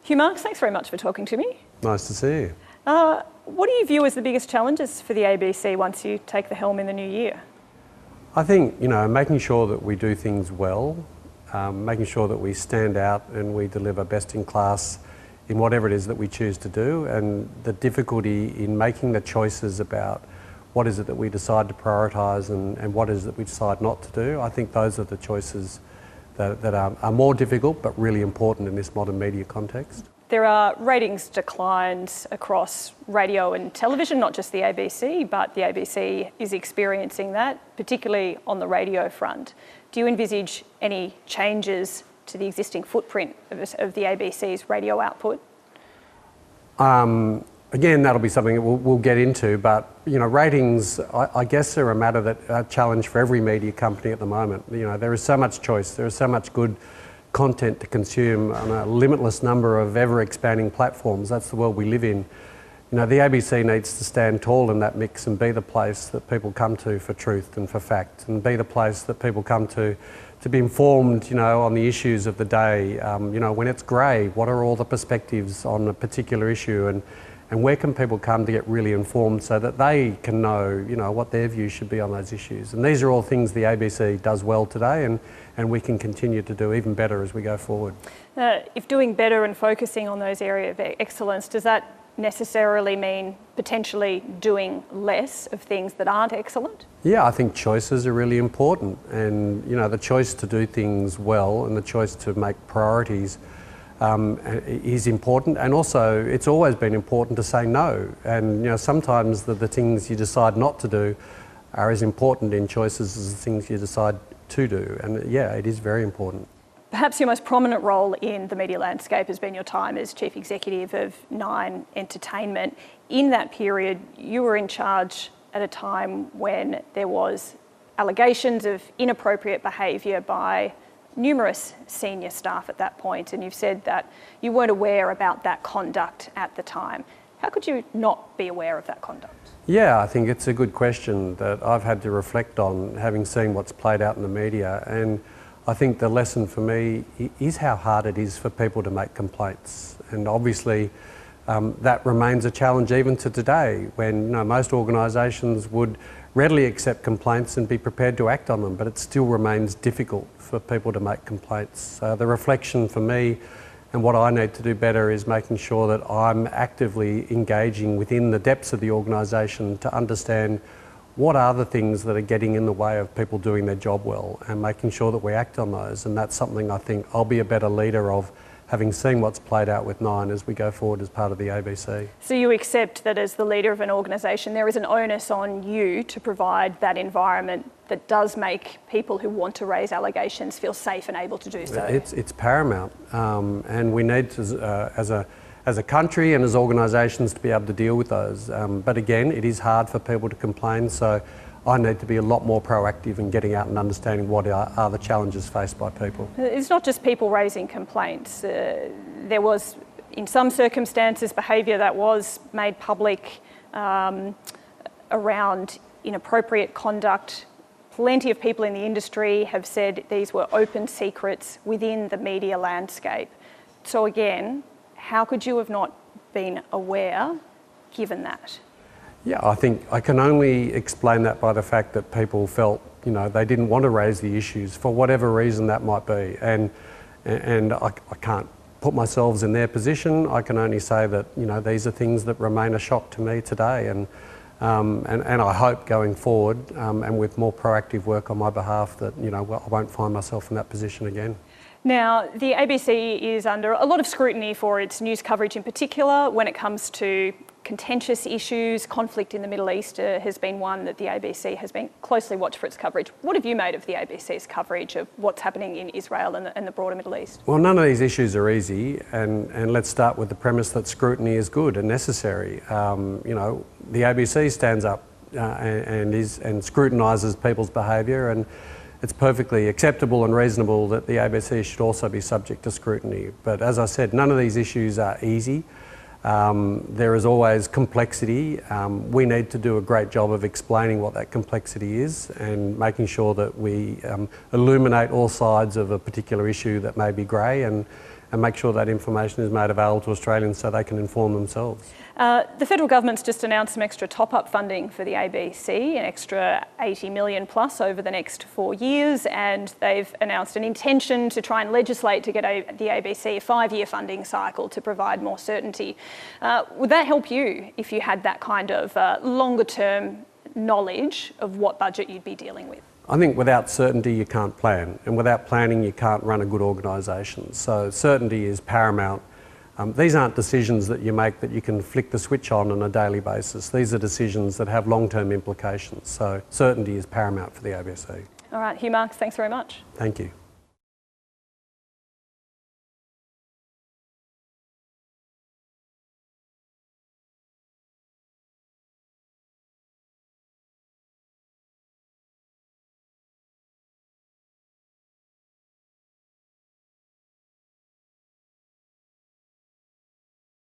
Hugh Marks, thanks very much for talking to me. Nice to see you. What do you view as the biggest challenges for the ABC once you take the helm in the new year? I think, making sure that we do things well, making sure that we stand out and we deliver best in class in whatever it is that we choose to do, and the difficulty in making the choices about what is it that we decide to prioritise and what is it that we decide not to do. I think those are the choices that are more difficult but really important in this modern media context. There are ratings declines across radio and television, not just the ABC, but the ABC is experiencing that, particularly on the radio front. Do you envisage any changes to the existing footprint of the ABC's radio output? Again, that'll be something that we'll get into, but ratings, I guess, are a challenge for every media company at the moment. There is so much choice, there is so much good content to consume on a limitless number of ever-expanding platforms. That's the world we live in. The ABC needs to stand tall in that mix and be the place that people come to for truth and for fact, and be the place that people come to be informed, on the issues of the day. When it's grey, what are all the perspectives on a particular issue, and where can people come to get really informed so that they can know, what their view should be on those issues. And these are all things the ABC does well today, and we can continue to do even better as we go forward. If doing better and focusing on those areas of excellence, does that necessarily mean potentially doing less of things that aren't excellent? Yeah, I think choices are really important, and the choice to do things well and the choice to make priorities is important, and also it's always been important to say no, and sometimes the things you decide not to do are as important in choices as the things you decide to do, and yeah, it is very important. Perhaps your most prominent role in the media landscape has been your time as Chief Executive of Nine Entertainment. In that period, you were in charge at a time when there was allegations of inappropriate behaviour by numerous senior staff at that point, and you've said that you weren't aware about that conduct at the time. How could you not be aware of that conduct? Yeah, I think it's a good question that I've had to reflect on, having seen what's played out in the media, and I think the lesson for me is how hard it is for people to make complaints, and obviously that remains a challenge even to today, when most organisations would readily accept complaints and be prepared to act on them, but it still remains difficult for people to make complaints. The reflection for me and what I need to do better is making sure that I'm actively engaging within the depths of the organisation to understand what are the things that are getting in the way of people doing their job well, and making sure that we act on those. And that's something I think I'll be a better leader of, having seen what's played out with Nine as we go forward as part of the ABC. So you accept that as the leader of an organisation, there is an onus on you to provide that environment that does make people who want to raise allegations feel safe and able to do so? It's paramount, and we need to, as a country and as organisations, to be able to deal with those. But again, it is hard for people to complain, so I need to be a lot more proactive in getting out and understanding what are the challenges faced by people. It's not just people raising complaints. There was, in some circumstances, behaviour that was made public around inappropriate conduct. Plenty of people in the industry have said these were open secrets within the media landscape. So again, how could you have not been aware, given that? Yeah, I think I can only explain that by the fact that people felt, they didn't want to raise the issues for whatever reason that might be, and I can't put myself in their position. I can only say that these are things that remain a shock to me today, and I hope going forward and with more proactive work on my behalf that I won't find myself in that position again. Now, the ABC is under a lot of scrutiny for its news coverage, in particular when it comes to contentious issues. Conflict in the Middle East has been one that the ABC has been closely watched for its coverage. What have you made of the ABC's coverage of what's happening in Israel and the broader Middle East? Well, none of these issues are easy, and let's start with the premise that scrutiny is good and necessary. The ABC stands up and scrutinises people's behaviour, and it's perfectly acceptable and reasonable that the ABC should also be subject to scrutiny. But as I said, none of these issues are easy. There is always complexity. We need to do a great job of explaining what that complexity is and making sure that we illuminate all sides of a particular issue that may be grey, and and make sure that information is made available to Australians so they can inform themselves. The federal government's just announced some extra top-up funding for the ABC, an extra 80 million plus over the next 4 years, and they've announced an intention to try and legislate to get the ABC a 5-year funding cycle to provide more certainty. Would that help you if you had that kind of longer-term knowledge of what budget you'd be dealing with? I think without certainty you can't plan, and without planning you can't run a good organisation. So certainty is paramount. These aren't decisions that you make that you can flick the switch on a daily basis. These are decisions that have long-term implications. So certainty is paramount for the ABC. All right, Hugh Marks, thanks very much. Thank you.